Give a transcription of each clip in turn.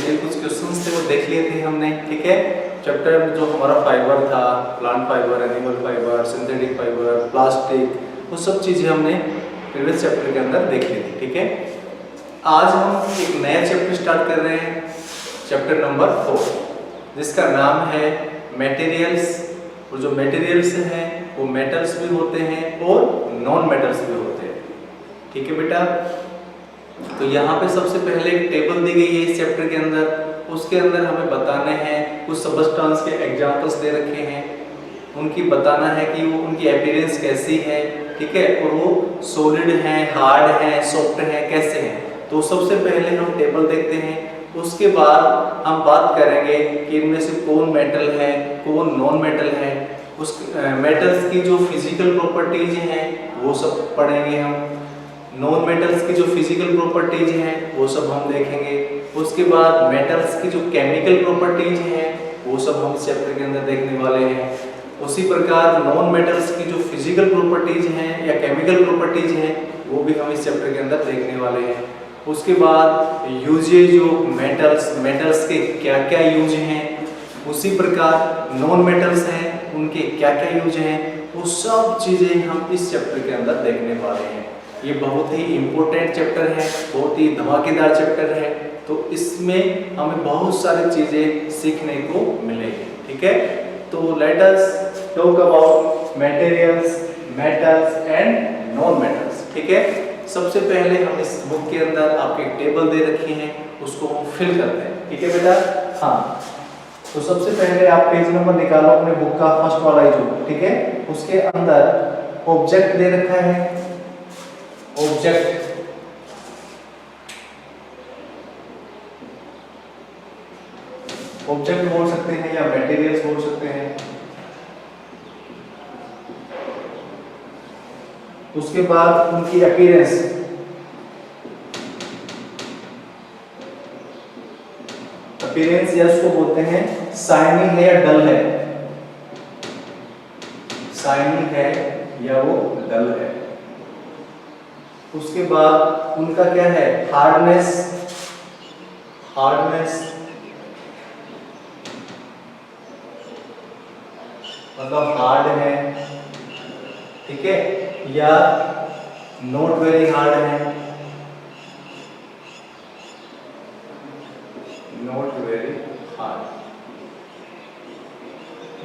के कुछ क्वेश्चंस थे वो देख लिए थे हमने, ठीक है। चैप्टर में जो हमारा फाइबर था, plant fibre, animal fibre, synthetic fibre, plastic, वो सब चीज़ें हमने प्रीवियस चैप्टर के अंदर देख ली थी, ठीक है। आज हम एक नया चैप्टर स्टार्ट कर रहे हैं, चैप्टर नंबर 4, जिसका नाम है मटेरियल्स। और जो मटेरियल्स हैं वो मेटल्स भी होते हैं और नॉन मेटल्स भी होते हैं, ठीक है बेटा। तो यहाँ पे सबसे पहले एक टेबल दी गई है इस चैप्टर के अंदर, उसके अंदर हमें बताने हैं कुछ सब्सटेंस के एग्जांपल्स दे रखे हैं, उनकी बताना है कि वो उनकी अपीयरेंस कैसी है, ठीक है, और वो सॉलिड हैं, हार्ड हैं, सॉफ्ट हैं, कैसे हैं। तो सबसे पहले हम टेबल देखते हैं, उसके बाद हम बात करेंगे कि इनमें से कौन मेटल है, कौन नॉन मेटल है, उस मेटल्स की जो फिजिकल प्रॉपर्टीज हैं वो सब पढ़ेंगे हम, नॉन मेटल्स की जो फिजिकल प्रॉपर्टीज हैं वो सब हम देखेंगे। उसके बाद मेटल्स की जो केमिकल प्रॉपर्टीज हैं वो सब हम इस चैप्टर के अंदर देखने वाले हैं। उसी प्रकार नॉन मेटल्स की जो फिजिकल प्रॉपर्टीज हैं या केमिकल प्रॉपर्टीज हैं वो भी हम इस चैप्टर के अंदर देखने वाले हैं। उसके बाद यूजेज ऑफ मेटल्स के क्या क्या यूज हैं, उसी प्रकार नॉन मेटल्स हैं उनके क्या क्या यूज हैं, वो सब चीज़ें हम इस चैप्टर के अंदर देखने वाले हैं। ये बहुत ही इम्पोर्टेंट चैप्टर है, बहुत ही धमाकेदार चैप्टर है, तो इसमें हमें बहुत सारी चीज़ें सीखने को मिलेगी, ठीक है। तो let us talk about materials, metals and non metals, ठीक है। सबसे पहले हम इस बुक के अंदर आपके टेबल दे रखी हैं, उसको हम फिल करते हैं, ठीक है बेटा। हाँ, तो सबसे पहले आप पेज नंबर निकालो अपने बुक का, फर्स्ट वाला ही जो, ठीक है, उसके अंदर ऑब्जेक्ट दे रखा है, ऑब्जेक्ट, ऑब्जेक्ट बोल सकते हैं या मटेरियल्स बोल सकते हैं। उसके बाद उनकी अपीयरेंस, अपीयरेंस या उसको बोलते हैं शाइनी है या डल है, शाइनी है या वो डल है। उसके बाद उनका क्या है, हार्डनेस, हार्डनेस मतलब हार्ड है, ठीक है, या नॉट वेरी हार्ड है, नॉट वेरी हार्ड,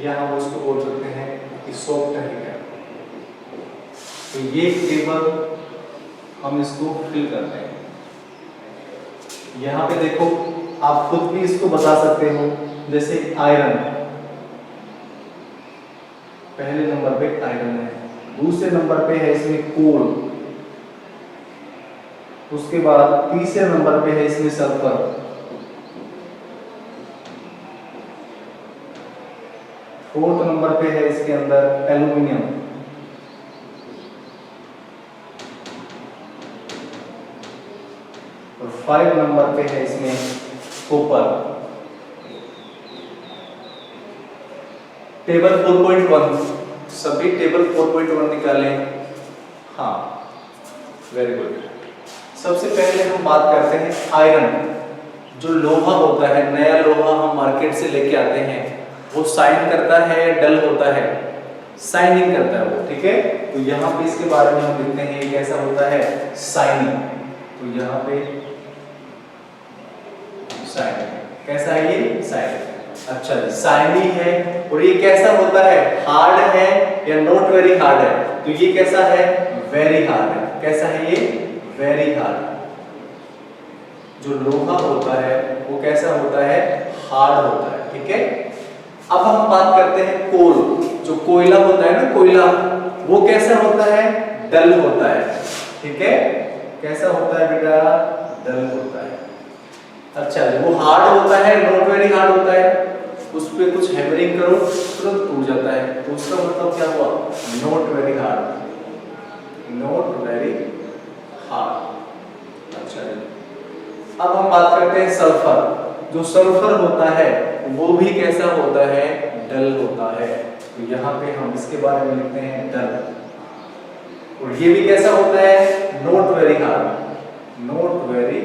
या हम उसको बोल सकते हैं कि सॉफ्ट है क्या। तो ये टेबल हम इसको फिल करते हैं। यहाँ पे देखो, आप खुद भी इसको बता सकते हो, जैसे आयरन, पहले नंबर पे आयरन है, दूसरे नंबर पे है इसमें कोल, उसके बाद तीसरे नंबर पे है इसमें सल्फर, फोर्थ नंबर पे है इसके अंदर एल्यूमिनियम, और 5 नंबर पे है इसमें कॉपर। टेबल 4.1, सभी टेबल 4.1 निकालें। हाँ, वेरी गुड। सबसे पहले हम बात करते हैं आयरन। जो लोहा होता है, नया लोहा हम मार्केट से लेके आते हैं, वो शाइन करता है, डल होता है, शाइनिंग करता है वो, ठीक है। तो यहाँ पे इसके बारे में हम लिखते हैं कैसा होता है, शाइनिंग। तो यहाँ पे शाइनिंग, कैसा है ये, शाइनिंग। अच्छा, शाइनी है, और ये कैसा होता है, हार्ड है या नॉट वेरी हार्ड है। तो ये कैसा है, वेरी हार्ड है। कैसा है ये, वेरी हार्ड। जो लोहा होता है वो कैसा होता है, हार्ड होता है, ठीक है। अब हम बात करते हैं कोल। जो कोयला होता है ना, कोयला, वो कैसा होता है, डल होता है, ठीक है। कैसा होता है बेटा, डल होता है। अच्छा, वो हार्ड होता है, नॉट वेरी हार्ड होता है, उस पे कुछ हैमरिंग करो तुरंत टूट जाता है, तो उसका मतलब क्या हुआ, not very hard, not very hard. अच्छा, अब हम बात करते हैं सल्फर। जो सल्फर होता है वो भी कैसा होता है, डल होता है। तो यहाँ पे हम इसके बारे में लिखते हैं डल, और ये भी कैसा होता है, not very hard, not very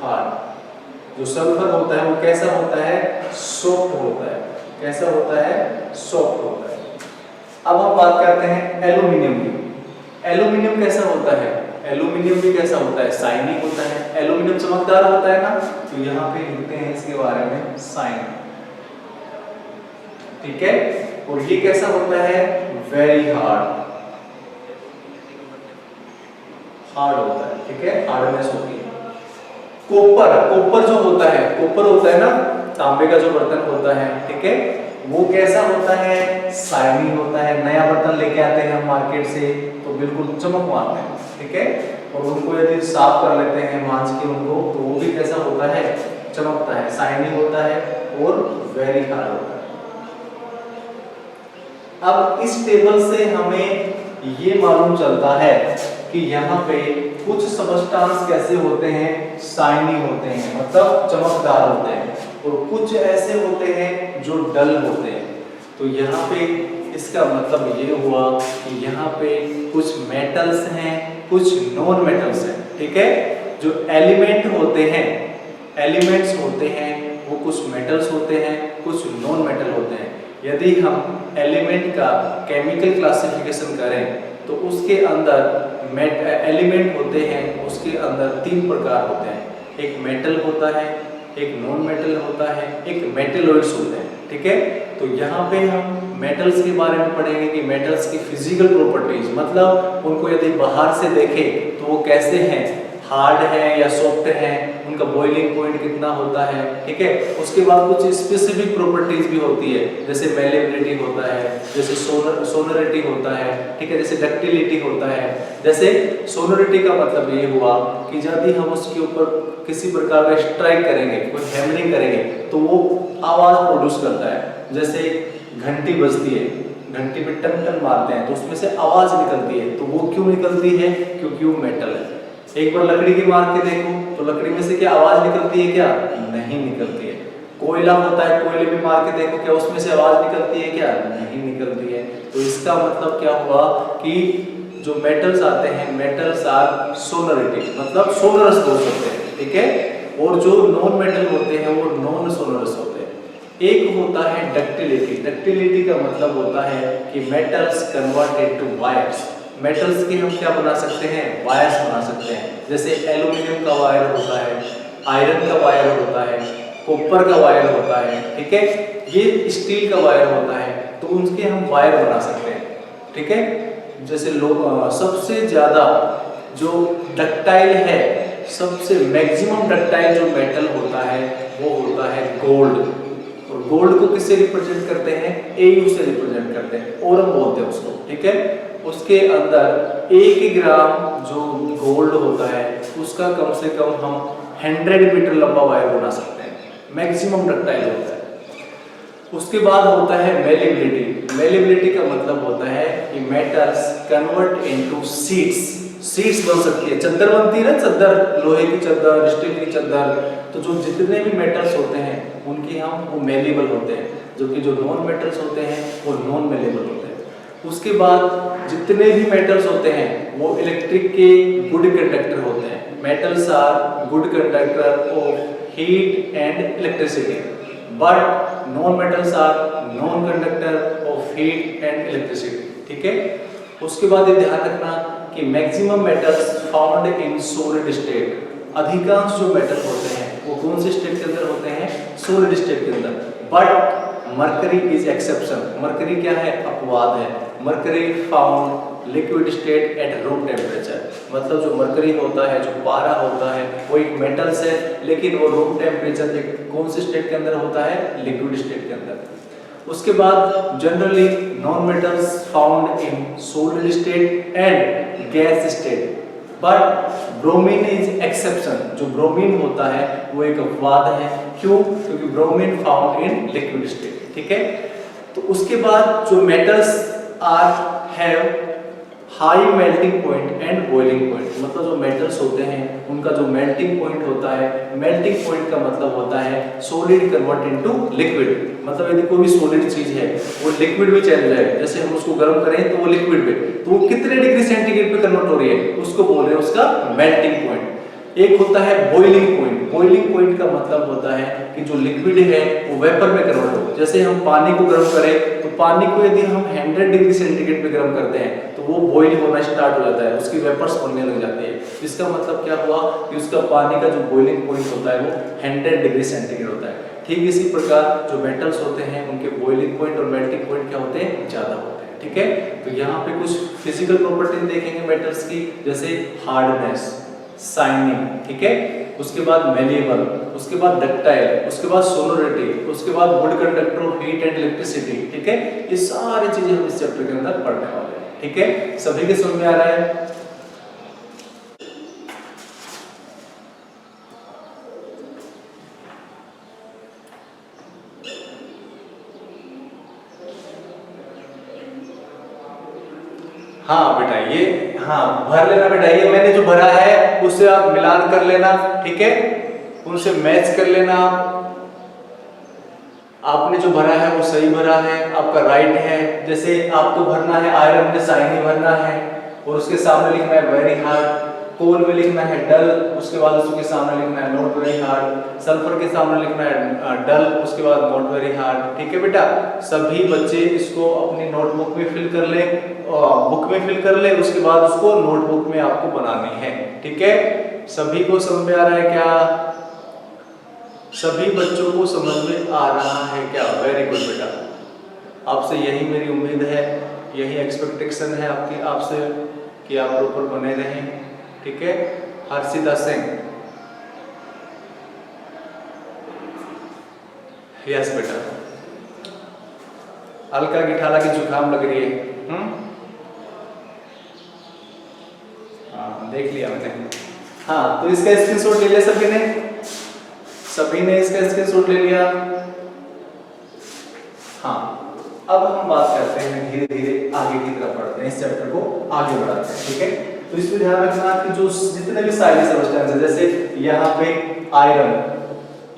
hard. जो सल्फर होता है वो कैसा होता है, सॉफ्ट होता है। कैसा होता है, सॉफ्ट होता है। अब हम बात करते हैं एल्यूमिनियम की। एल्यूमिनियम कैसा होता है, एल्यूमिनियम भी कैसा होता है, शाइनी होता है। एल्यूमिनियम चमकदार होता है ना, तो यहाँ पे लिखते हैं इसके बारे में शाइन, ठीक है। और ये कैसा होता है, वेरी हार्ड, हार्ड होता है, ठीक है, हार्डनेस होती है। कॉपर, कॉपर जो होता है, कॉपर होता है ना, तांबे का जो बर्तन होता है, ठीक है, वो कैसा होता है, शाइनी होता है। नया बर्तन लेके आते हैं हम मार्केट से तो बिल्कुल चमक मारते हैं, ठीक है। और उनको यदि साफ कर लेते हैं मांज के उनको, तो वो भी कैसा होता है, चमकता है, शाइनी होता है और वेरी हार्ड होता है। अब इस टेबल से हमें ये मालूम चलता है कि यहाँ पे कुछ सबस्टांस कैसे होते हैं, शाइनी होते हैं, मतलब चमकदार होते हैं, और कुछ ऐसे होते हैं जो डल होते हैं। तो यहाँ पे इसका मतलब ये हुआ कि यहाँ पे कुछ मेटल्स हैं, कुछ नॉन मेटल्स हैं, ठीक है। जो एलिमेंट होते हैं, एलिमेंट्स होते हैं, वो कुछ मेटल्स होते हैं, कुछ नॉन मेटल होते हैं। यदि हम एलिमेंट का केमिकल क्लासिफिकेशन करें तो उसके अंदर एलिमेंट होते हैं, उसके अंदर 3 प्रकार होते हैं। एक मेटल होता है, एक नॉन मेटल होता है, एक मेटेलॉइड्स होते हैं, ठीक है। तो यहाँ पे हम मेटल्स के बारे में पढ़ेंगे कि मेटल्स की फिजिकल प्रॉपर्टीज, मतलब उनको यदि बाहर से देखें तो वो कैसे हैं, हार्ड है या सॉफ्ट है, उनका बॉइलिंग पॉइंट कितना होता है, ठीक है। उसके बाद कुछ स्पेसिफिक प्रॉपर्टीज भी होती है, जैसे मेलेबिलिटी होता है, जैसे सोनरिटी होता है, ठीक है, जैसे डक्टिलिटी होता है। जैसे सोनरिटी का मतलब ये हुआ कि यदि हम उसके ऊपर किसी प्रकार का स्ट्राइक करेंगे, कोई हैमरिंग करेंगे, तो वो आवाज प्रोड्यूस करता है। जैसे घंटी बजती है, घंटी पे टन टन मारते हैं तो उसमें से आवाज निकलती है, तो वो क्यों निकलती है, क्योंकि वो मेटल है। एक बार लकड़ी की मार के देखो तो लकड़ी में से क्या आवाज निकलती है, क्या नहीं निकलती है। कोयला होता है, कोयले में मार के देखो, क्या उसमें से आवाज निकलती है, क्या नहीं निकलती है। तो इसका मतलब क्या हुआ कि जो मेटल्स आते हैं, मेटल्स आर सोनरिटी, मतलब सोनरस बोल सकते हैं, ठीक है। और जो नॉन मेटल होते हैं वो नॉन सोनरस होते हैं। एक होता है डक्टिलिटी। डक्टिलिटी का मतलब होता है कि metals converted to wires. Metals की हम क्या बना सकते हैं, वायर्स बना सकते हैं। जैसे एल्यूमिनियम का वायर होता है, आयरन का वायर होता है, कॉपर का वायर होता है, ठीक है, ये स्टील का वायर होता है, तो उनके हम वायर बना सकते हैं, ठीक है। जैसे सबसे ज्यादा जो डक्टाइल है, सबसे मैक्सिमम डक्टाइल जो मेटल होता है वो होता है गोल्ड। और गोल्ड को किससे रिप्रेजेंट करते हैं, AU से रिप्रेजेंट करते हैं, ओरम बोलते हैं उसको, ठीक है। उसके अंदर 1 ग्राम जो गोल्ड होता है उसका कम से कम हम 100 मीटर लंबा वायर बना सकते हैं, मैक्सिमम डक्टाइल होता है। उसके बाद होता है मेलेबिलिटी। मेलेबिलिटी का मतलब होता है कि metals convert into sheets. Sheets बन सकती है, चद्दर बनती है ना, चद्दर, लोहे की चद्दर, स्टील की चद्दर। तो जो जितने भी मेटल्स होते हैं उनके हम वो मेलेबल होते हैं, जबकि जो नॉन मेटल्स होते हैं वो नॉन मेलेबल होते हैं। उसके बाद जितने भी मेटल्स होते हैं वो इलेक्ट्रिक के गुड कंडक्टर होते हैं। Metals are good conductor of heat and electricity, but non metals are non conductor of heat and electricity, ठीक है। उसके बाद ये ध्यान रखना कि maximum metals found in solid state. अधिकांश जो मेटल होते हैं वो कौन से स्टेट के अंदर होते हैं, सॉलिड स्टेट के अंदर। But mercury is exception. Mercury क्या है, अपवाद है। Mercury found liquid state at room temperature, मतलब जो मरकरी होता है, जो पारा होता है, वो एक मेटल्स है, लेकिन वो रूम टेम्परेचर कौन से स्टेट के अंदर होता है, लिक्विड स्टेट के अंदर। उसके बाद generally non metals found in solid state and gas state, but bromine is exception. जो ब्रोमीन होता है वो एक अपवाद है। क्यों, क्योंकि bromine found in liquid state, ठीक है। तो उसके बाद जो metals are have high melting point and boiling point, मतलब जो मेटल्स होते हैं उनका जो मेल्टिंग पॉइंट होता है, मेल्टिंग पॉइंट का मतलब होता है सॉलिड कन्वर्ट इनटू लिक्विड। मतलब यदि कोई भी सॉलिड चीज है वो लिक्विड में चल जाए, जैसे हम उसको गर्म करें तो वो लिक्विड में, तो वो कितने डिग्री सेंटीग्रेड पे कन्वर्ट हो रही है, उसको बोल रहे हैं उसका मेल्टिंग पॉइंट। एक होता है बॉइलिंग पॉइंट। बॉइलिंग पॉइंट का मतलब होता है कि जो लिक्विड है वो वेपर में कन्वर्ट हो। जैसे हम पानी को गर्म करें तो पानी को यदि हम 100 डिग्री सेंटीग्रेड पे गर्म करते हैं तो वो बॉइल होना स्टार्ट हो जाता है, उसकी वेपर्स बनने लग जाती है। इसका मतलब क्या हुआ कि उसका पानी का जो बॉइलिंग पॉइंट होता है वो 100 डिग्री सेंटीग्रेड होता है। ठीक इसी प्रकार जो मेटल्स होते हैं उनके बॉइलिंग पॉइंट और मेल्टिंग पॉइंट क्या होते हैं, ज्यादा होते हैं। ठीक है, तो यहाँ पे कुछ फिजिकल प्रॉपर्टीज देखेंगे मेटल्स की, जैसे हार्डनेस, शाइनिंग, ठीक है, उसके बाद मेलिएबल, उसके बाद डक्टाइल, उसके बाद सोनोरिटी, उसके बाद would conductor of heat and electricity. ठीक है, ये सारी चीजें हम इस चैप्टर के अंदर पढ़ने वाले हैं। ठीक है, सभी के समझ में आ रहा है? हाँ बेटा, ये हाँ भर लेना बेटा, ये मैंने जो भरा है उससे आप मिलान कर लेना। ठीक है, उनसे मैच कर लेना। आपने जो भरा है वो सही भरा है, आपका राइट है। जैसे आपको भरना है आयरन में शाइनी भरना है और उसके सामने लिखना है वेरी हार्ड, कोल में लिखना है डल, उसके बाद उसके सामने लिखना है नॉट वेरी हार्ड, सल्फर के सामने लिखना है डल, उसके बाद नॉट वेरी हार्ड। ठीक है बेटा, सभी बच्चे इसको अपनी नोटबुक में फिल कर ले, बुक में फिल कर ले, उसके बाद उसको नोटबुक में आपको बनानी है। ठीक है, सभी को समझ में आ रहा है क्या? सभी बच्चों को समझ में आ रहा है क्या? वेरी गुड बेटा, आपसे यही मेरी उम्मीद है, यही एक्सपेक्टेशन है आपकी आपसे कि आप प्रॉपर बने रहें। ठीक है, हर्षिता सिंह, यस बेटा। अलका गिठाला की जुकाम लग रही है। हाँ देख लिया मैंने। हाँ तो इसका स्क्रीनशॉट ले लिया सभी ने? सभी ने इसका स्क्रीनशॉट ले लिया? हाँ, अब हम बात करते हैं, धीरे धीरे आगे की तरफ बढ़ते हैं, इस चैप्टर को आगे बढ़ाते हैं। ठीक है, तो इसमें ध्यान रखना कि जो जितने भी सारे सब्सटेंस है, जैसे यहाँ पे आयरन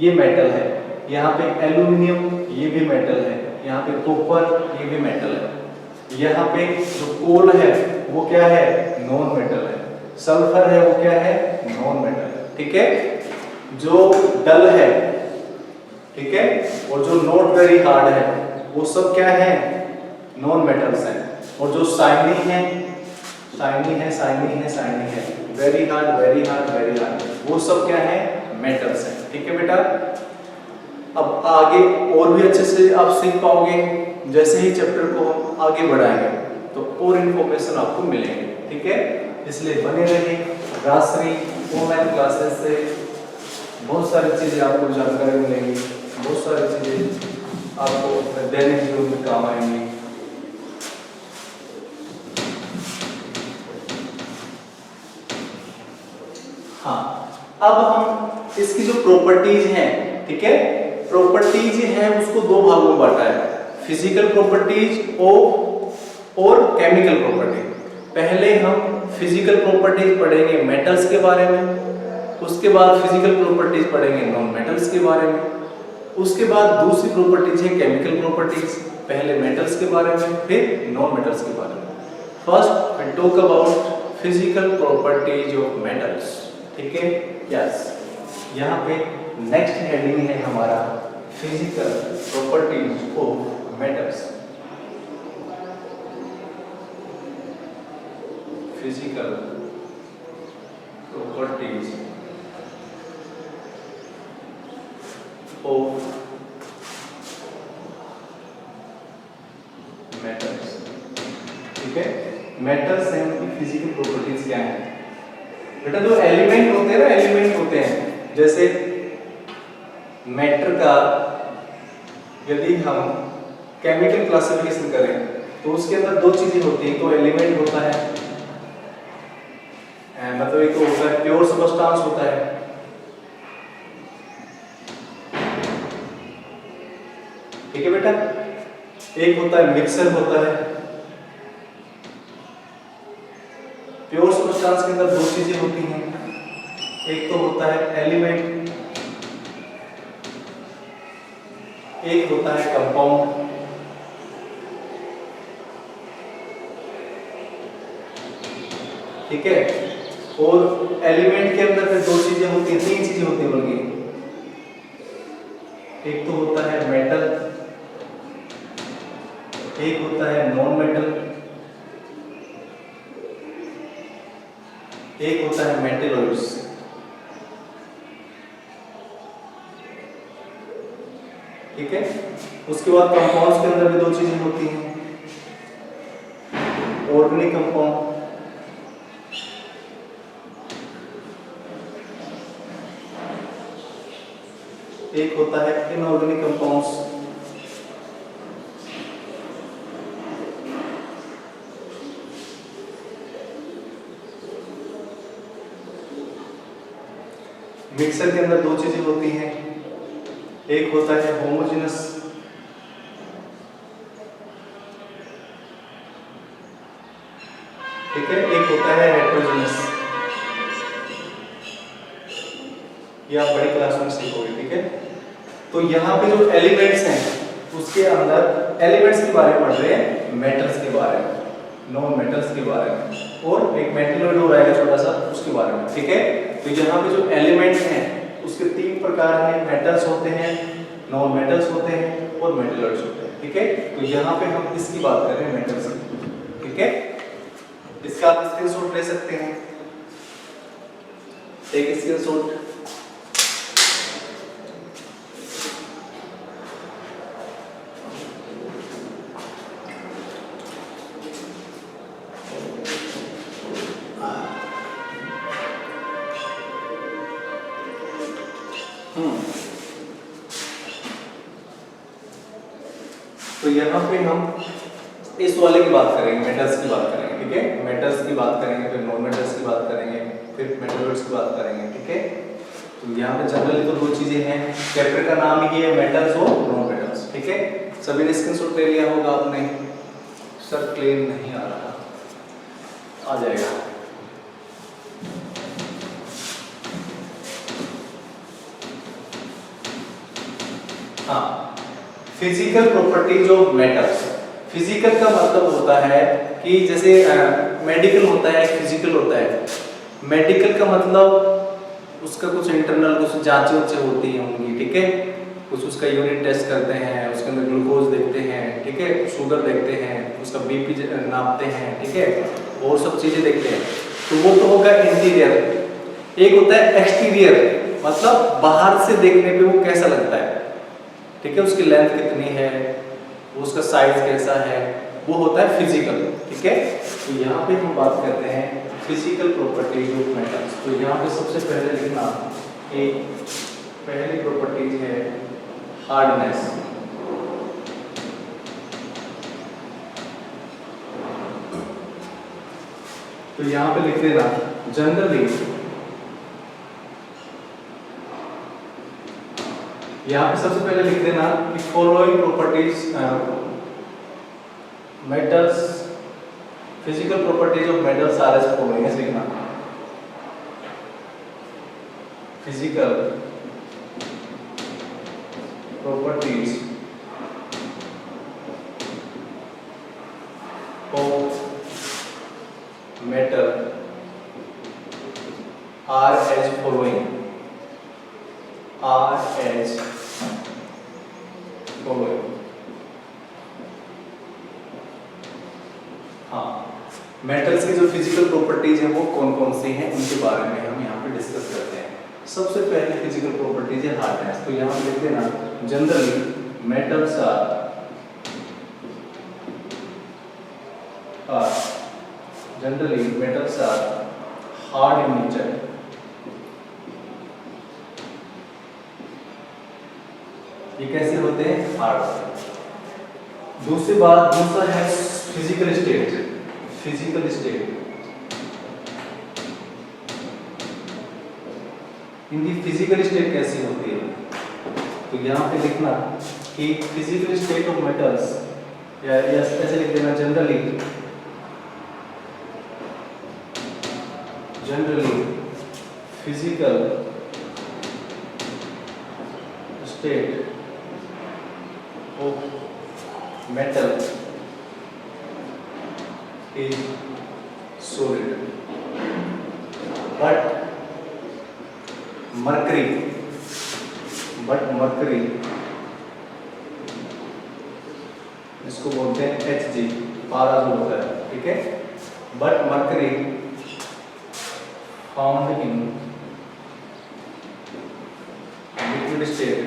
ये मेटल है, यहाँ पे एल्यूमिनियम ये भी मेटल है, यहाँ पे कॉपर ये भी मेटल है, यहाँ पे जो कोल है वो क्या है, नॉन मेटल है, सल्फर है वो क्या है, नॉन मेटल है। ठीक है, जो डल है, ठीक है, और जो नॉट वेरी हार्ड है वो सब क्या है, नॉन मेटल्स हैं। और जो शाइनी है, शाइनी है, शाइनी है, शाइनी है, very hard, very hard, very hard, वो सब क्या है, मेटल्स हैं। ठीक है बेटा, अब आगे और भी अच्छे से आप सीख पाओगे, जैसे ही चैप्टर को हम आगे बढ़ाएंगे तो और इन्फॉर्मेशन आपको मिलेंगे। ठीक है, इसलिए बने रहिए, राजश्री ऑनलाइन क्लासेस से बहुत सारी चीजें आपको जानकारी मिलेंगी, बहुत सारी चीजें आपको दैनिक जीवन में काम आएंगी। हाँ, अब हम इसकी जो प्रॉपर्टीज हैं, ठीक है, प्रॉपर्टीज है उसको दो भागों में बांटा है, फिजिकल प्रॉपर्टीज और केमिकल प्रॉपर्टी। पहले हम फिजिकल प्रॉपर्टीज पढ़ेंगे मेटल्स के बारे में, उसके बाद फिजिकल प्रॉपर्टीज पढ़ेंगे नॉन मेटल्स के बारे में, उसके बाद दूसरी प्रॉपर्टीज है केमिकल प्रॉपर्टीज, पहले मेटल्स के बारे में फिर नॉन मेटल्स के बारे में। First we talk about physical properties of metals. ठीक है, यस, यहाँ पे नेक्स्ट हेडिंग है हमारा physical properties of metals. Physical properties of metals. ठीक है, मेटल्स हैं उनकी फिजिकल प्रॉपर्टीज क्या है बेटा? जो एलिमेंट होते हैं ना, एलिमेंट होते हैं, जैसे मैटर का यदि हम केमिकल क्लासिफिकेशन करें तो उसके अंदर दो चीजें होती हैं, तो एलिमेंट होता है, मतलब एक तो होता है प्योर सबस्टेंस होता है, ठीक है बेटा, एक होता है मिक्सर होता है। प्योर सबस्टेंस के अंदर दो चीजें होती हैं, एक तो होता है एलिमेंट, एक होता है कंपाउंड। ठीक है, और एलिमेंट के अंदर दो चीजें होती हैं, 3 चीजें होती हैं बल्कि, एक तो होता है मेटल, एक होता है नॉन मेटल, एक होता है मेटेलॉइड्स। ठीक है, उसके बाद कंपाउंड्स के अंदर भी 2 चीजें होती हैं, ऑर्गेनिक कंपाउंड, एक होता है इनऑर्गेनिक कंपाउंड्स। मिक्सर के अंदर 2 चीजें होती हैं, एक होता है होमोजेनस, ठीक है, एक होता है हेटेरोजेनस। ये आप बड़ी क्लास में सीखोगे। ठीक है, तो यहाँ पे जो एलिमेंट्स हैं उसके अंदर एलिमेंट्स के बारे में पढ़ रहे हैं, मेटल्स के बारे में, नॉन मेटल्स के बारे में, और एक मेटलॉइड हो रहेगा छोटा सा उसके बारे में। ठीक है, तो यहाँ पे जो एलिमेंट्स हैं उसके 3 प्रकार हैं, मेटल्स होते हैं, नॉन मेटल्स होते हैं और मेटलॉइड्स होते हैं। ठीक है, तो यहाँ पे हम इसकी बात कर रहे हैं, मेटल्स की। ठीक है, इसका आप स्क्रीनशॉट ले सकते हैं, एक स्क्रीनशॉट। तो यहाँ पे हम इस वाले की बात करेंगे, मेटल्स की बात करेंगे। ठीक है, मेटल्स की बात करेंगे, फिर नॉन मेटल्स की बात करेंगे, फिर मेटलॉइड्स की बात करेंगे। ठीक है, तो यहाँ पे जनरली तो 2 चीजें हैं, चैप्टर का नाम ही है मेटल्स और नॉन मेटल्स। ठीक है, सभी ने स्क्रीनशॉट ले लिया होगा आपने। सर क्लेम नहीं आ रहा, आ जाएगा। हाँ, physical properties of metals. Physical का मतलब होता है कि जैसे मेडिकल होता है, फिजिकल होता है। मेडिकल का मतलब उसका कुछ इंटरनल कुछ जांचें होती हैं उनकी। ठीक है, कुछ उसका यूरिन टेस्ट करते हैं, उसके अंदर ग्लूकोज देखते हैं, ठीक है, शुगर देखते हैं, उसका बीपी नापते हैं, ठीक है, और सब चीजें देखते हैं। तो वो तो होगा इंटीरियर। एक होता है एक्सटीरियर, मतलब बाहर से देखने पे वो कैसा लगता है। ठीक है, उसकी लेंथ कितनी है, उसका साइज कैसा है, वो होता है फिजिकल। ठीक है, तो यहाँ पे हम बात करते हैं फिजिकल प्रॉपर्टीज ऑफ मेटल्स। तो यहाँ पे सबसे पहले लिखना, एक पहली प्रॉपर्टीज है हार्डनेस। तो यहाँ पे लिख देना जनरली, यहाँ पे सबसे पहले लिख देना कि following properties metals, physical properties of metals are as following. ऐसे लिखना, physical properties of metal are as following, are as following. हाँ, मेटल्स की जो फिजिकल प्रॉपर्टीज है वो कौन कौन सी हैं उनके बारे में हम यहाँ पे डिस्कस करते हैं। सबसे पहले फिजिकल प्रॉपर्टीज है हार्डनेस। तो यहाँ पे लिख देना generally metals are generally metals are hard in nature. ये कैसे होते हैं, हार्ड होते हैं। दूसरी बात, दूसरा है फिजिकल स्टेट। फिजिकल स्टेट, इनकी फिजिकल स्टेट कैसी होती है। तो यहाँ पे लिखना कि फिजिकल स्टेट ऑफ मेटल्स, या ऐसे लिख देना generally physical state of metal is solid, but mercury, but mercury इसको बोलते हैं Hg, पारा जो होता है, ठीक है। But mercury found in liquid state,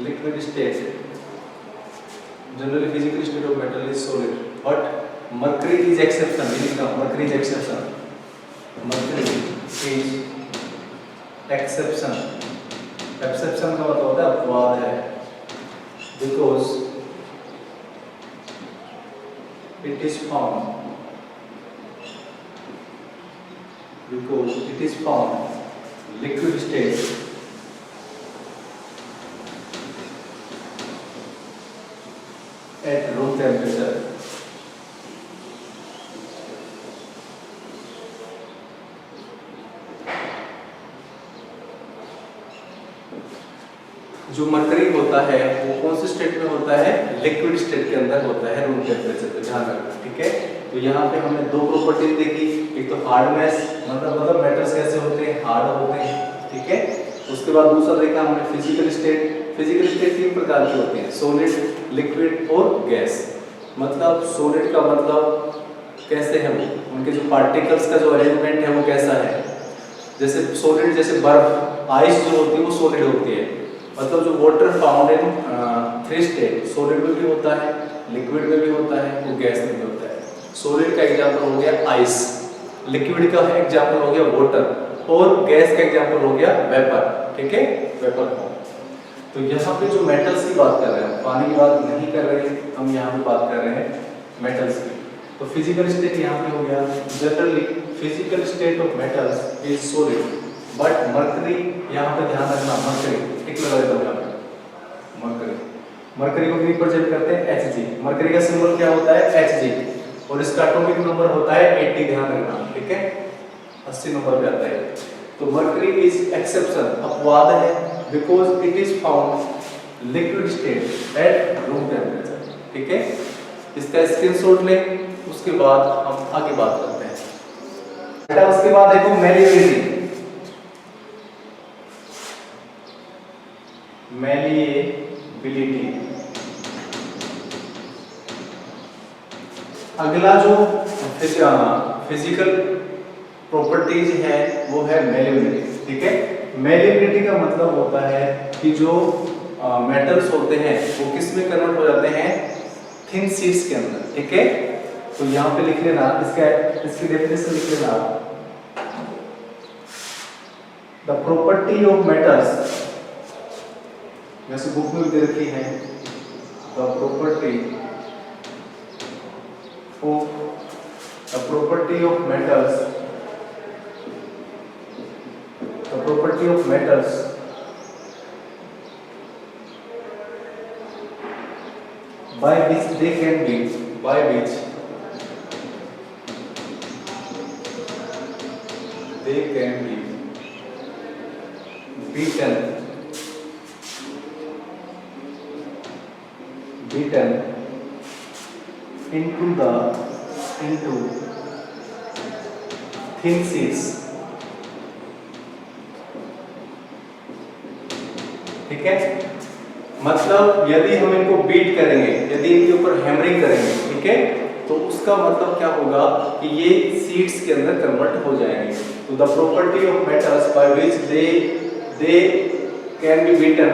liquid state, generally physical state of metal is solid, but mercury is exception. Mercury is exception. Mercury is exception. Exception का मतलब होता है अपवाद है, because it is found liquid state at room temperature. जो mercury होता है वो कौन से स्टेट में होता है? लिक्विड स्टेट के अंदर होता है, रूम टेम्परेचर पे, ध्यान रखना, ठीक है। तो यहाँ पे हमने दो प्रॉपर्टीज देखी, एक तो हार्डनेस, मतलब मेटल्स कैसे होते हैं, हार्ड होते हैं, ठीक है। उसके बाद दूसरा देखा हमने फिजिकल स्टेट। फिजिकल स्टेट तीन प्रकार के होते हैं, सॉलिड, लिक्विड और गैस। मतलब सॉलिड का मतलब कैसे है वो, उनके जो पार्टिकल्स का जो अरेंजमेंट है वो कैसा है। जैसे सॉलिड, जैसे बर्फ, आइस जो होती है वो सॉलिड होती है। मतलब जो water found in 3 state, solid में भी होता है, लिक्विड में भी होता है, वो गैस में भी होता है। सॉलिड का एग्जांपल हो गया आइस, लिक्विड का एग्जांपल हो गया वाटर, और गैस का एग्जांपल हो गया वेपर, ठीक है, वेपर फॉर्म। तो यहाँ पे जो मेटल्स की बात कर रहे हैं, पानी की बात नहीं कर रहे हैं हम, यहाँ पे बात कर रहे हैं मेटल्स की। तो फिजिकल स्टेट यहाँ पे हो गया, generally physical state of metals is solid, but mercury, यहाँ पे ध्यान रखना, मरकरी टिक लगा देता हूँ यहाँ पे, मरकरी को रिप्रेजेंट करते हैं Hg। मरकरी का सिंबल क्या होता है? Hg, और इसका एटॉमिक नंबर होता है 80, ध्यान रखना, ठीक है, 80 नंबर पे आता है। तो मरकरी इज एक्सेप्शन, अपवाद है, because it is found liquid state at room temperature, ठीक है। इसका स्क्रीनशॉट लें, उसके बाद हम आगे बात करते हैं। बेटा उसके बाद देखो मैलिएबिलिटी, अगला जो फिजिकल प्रॉपर्टीज है वो है मैलिएबिलिटी, ठीक है। मैलिएबिलिटी का मतलब होता है कि जो मेटल्स होते हैं वो किस में कन्वर्ट हो जाते हैं? थिन शीट्स के अंदर, ठीक है। तो यहाँ पे लिख लेना, इसकी डेफिनेशन लिख लेना, द प्रॉपर्टी ऑफ मेटल्स, जैसे बुक में दे रखी है, the property of metals by which they can be beaten into thin sheets, ठीक है। मतलब यदि हम इनको बीट करेंगे, यदि इनके ऊपर हैमरिंग करेंगे, ठीक है, तो उसका मतलब क्या होगा कि ये सीड्स के अंदर कन्वर्ट हो जाएंगे। तो the property of metals by which they can be beaten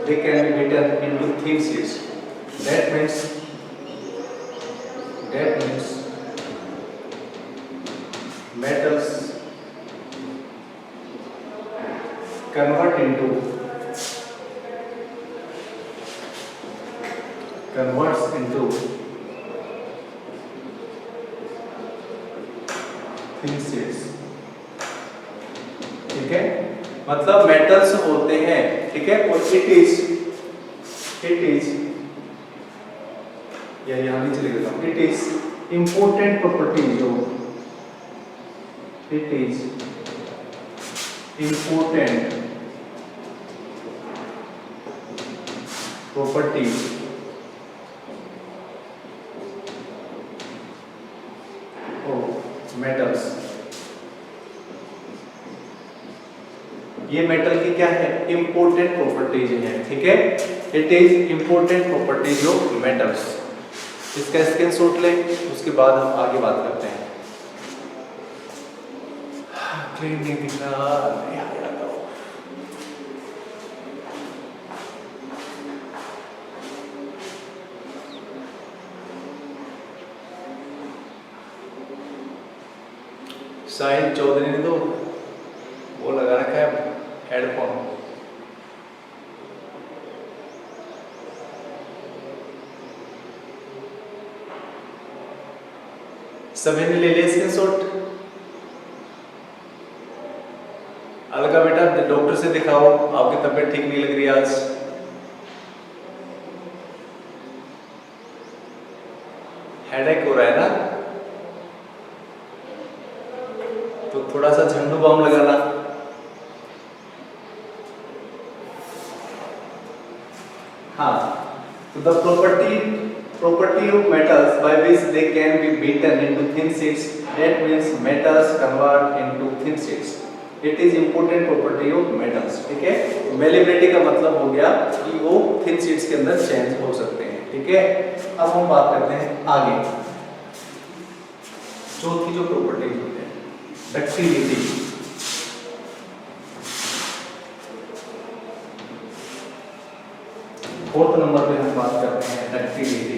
into thin sheets. That means metals converts into thin sheets, ठीक है। मतलब मेटल्स होते हैं, ठीक है, और इट इज या यहाँ नीचे लिख देता हूँ, it is important properties metals, ये मेटल की क्या है, इंपॉर्टेंट प्रॉपर्टीज है, ठीक है। It is important properties of metals. इसका स्क्रीनशॉट ले, उसके बाद हम आगे बात करते हैं। क्लीन नहीं दिख रहा, साहिल चौधरी ने तो वो लगा रखा है हेडफोन। सभी ने ले लिया स्क्रीनशॉट? अलगा बेटा डॉक्टर से दिखाओ, आपकी तबीयत ठीक नहीं लग रही आज। हेडेक हो रहा है ना, तो थोड़ा सा झंडू बाम लगाना। हाँ, तो the property of metals by which they can be beaten into thin sheets, that means metals convert into thin sheets. It is important property of metals, ठीक है। malleability का मतलब हो गया कि वो thin sheets के अंदर चेंज हो सकते हैं, ठीक है। अब हम बात करते हैं आगे, चौथी जो प्रॉपर्टीज होते हैं, डक्टिलिटी। फोर्थ नंबर पे हम बात करते हैं डक्टिलिटी।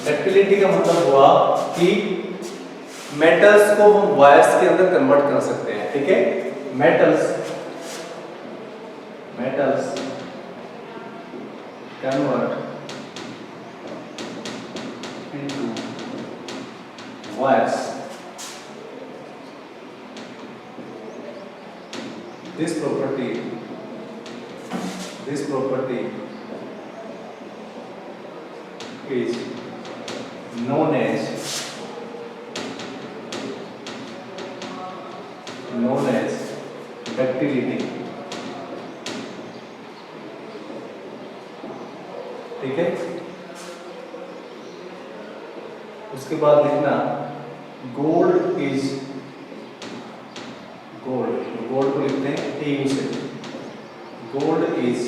डक्टिलिटी का मतलब हुआ कि मेटल्स को हम वायर्स के अंदर कन्वर्ट कर सकते हैं, ठीक है। Metals convert into wires. This property is known as ductility, ठीक है। उसके बाद लिखना गोल्ड को लिखते हैं ए से। Gold is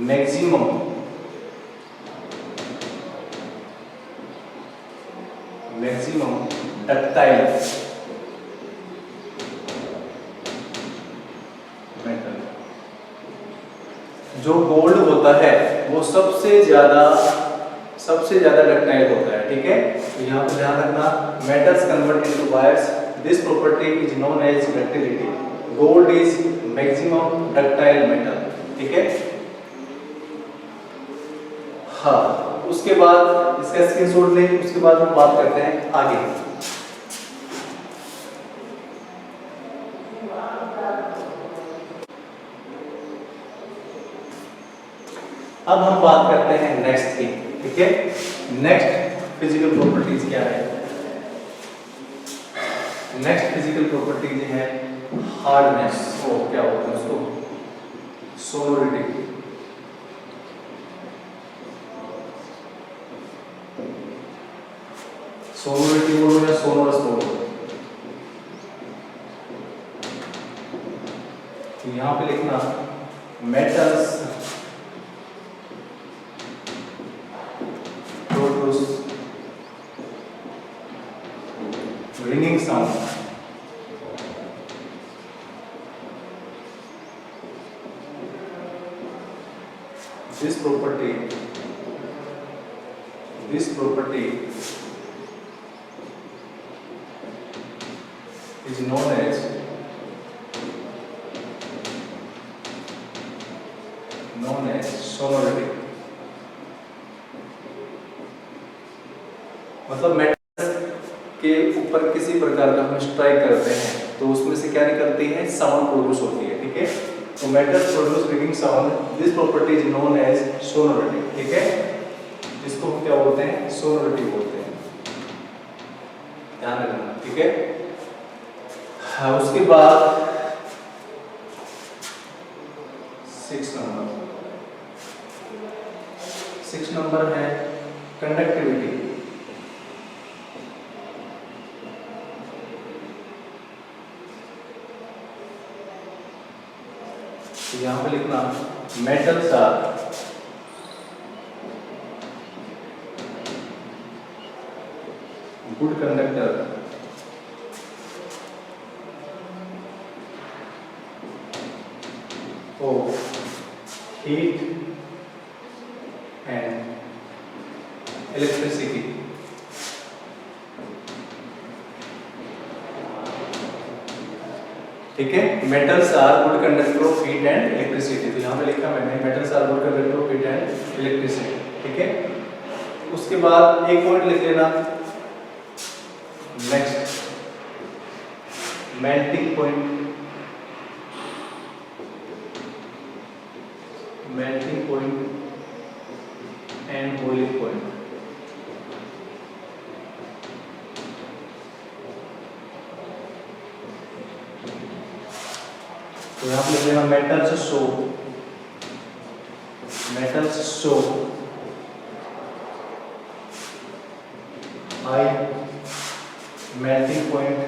maximum ductile metal. जो गोल्ड होता है वो सबसे ज्यादा डक्टाइल होता है, ठीक है। तो यहाँ पे ध्यान रखना, metals convert into wires, this property is known as ductility. Gold is maximum ductile metal, ठीक है। हाँ, उसके बाद इसका स्क्रीनशॉट ले, उसके बाद हम बात करते हैं आगे। अब हम बात करते हैं नेक्स्ट की, ठीक है। नेक्स्ट फिजिकल प्रॉपर्टीज क्या है? नेक्स्ट फिजिकल प्रॉपर्टीज है हार्डनेस, वो क्या होता है उसको, सोनोरिटी। सोनोरिटी बोलो या सोनोरस बोलो, तो यहां पे लिखना metals produce ringing sound। This property is known as sonority। मतलब मेटल्स के ऊपर किसी प्रकार का हम स्ट्राइक करते हैं तो उसमें से क्या निकलती है, साउंड प्रोड्यूस होती है, ठीक है। तो metals produce ringing sound, this property is known as sonority, ठीक है। जिसको हम क्या बोलते हैं, सोनोरिटी बोलते हैं, ध्यान रखना, ठीक है। हाँ, उसके बाद 6 नंबर 6 नंबर है कंडक्टिविटी। तो यहां पे लिखना metals are good conductor of heat and electricity। ठीक है, metals are good conductor of heat and electricity. तो यहाँ पे लिखा मैंने metals are good conductor of heat and electricity. ठीक है, उसके बाद एक पॉइंट लिख लेना next, melting point. Melting point and boiling point. तो यहाँ पे लिख लेना metals show high melting point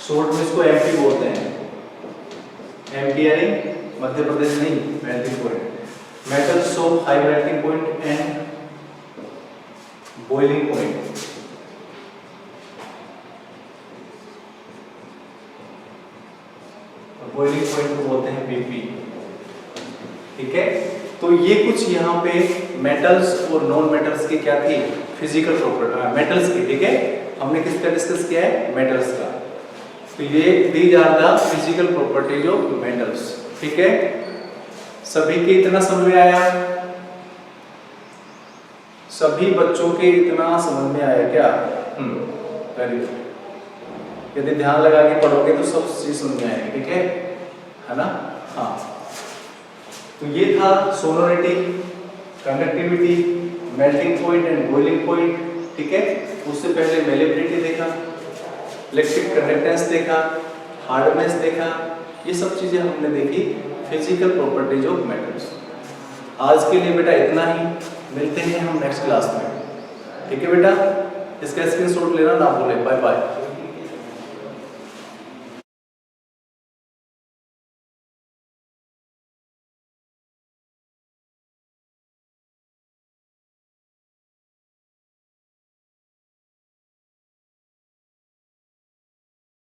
short में इसको एमपी बोलते हैं, एमपी यानी मध्य प्रदेश नहीं, melting point. Metals show high melting point and boiling point. Boiling point को बोलते हैं बीपी। ठीक है, तो ये कुछ यहाँ पे मेटल्स और नॉन मेटल्स की क्या थी, फिजिकल प्रॉपर्टी मेटल्स की। ठीक है, हमने किसका डिस्कस किया है, मेटल्स का। तो ये these are the physical properties of metals. ठीक है, सभी के इतना समझ में आया, सभी बच्चों के इतना समझ में आया क्या? Very good. यदि ध्यान लगा के पढ़ोगे तो सब चीज समझ में आएगी। ठीक है ना? हाँ, तो ये था sonority, conductivity, melting point and boiling point. ठीक है, उससे पहले मेलेबिलिटी देखा, इलेक्ट्रिक कंडक्टेंस देखा, हार्डनेस देखा, ये सब चीजें हमने देखी फिजिकल प्रॉपर्टीज ऑफ मेटल्स। आज के लिए बेटा इतना ही, मिलते हैं हम नेक्स्ट क्लास में। ठीक है बेटा, इसका स्क्रीनशॉट लेना ना भूलें। Bye bye.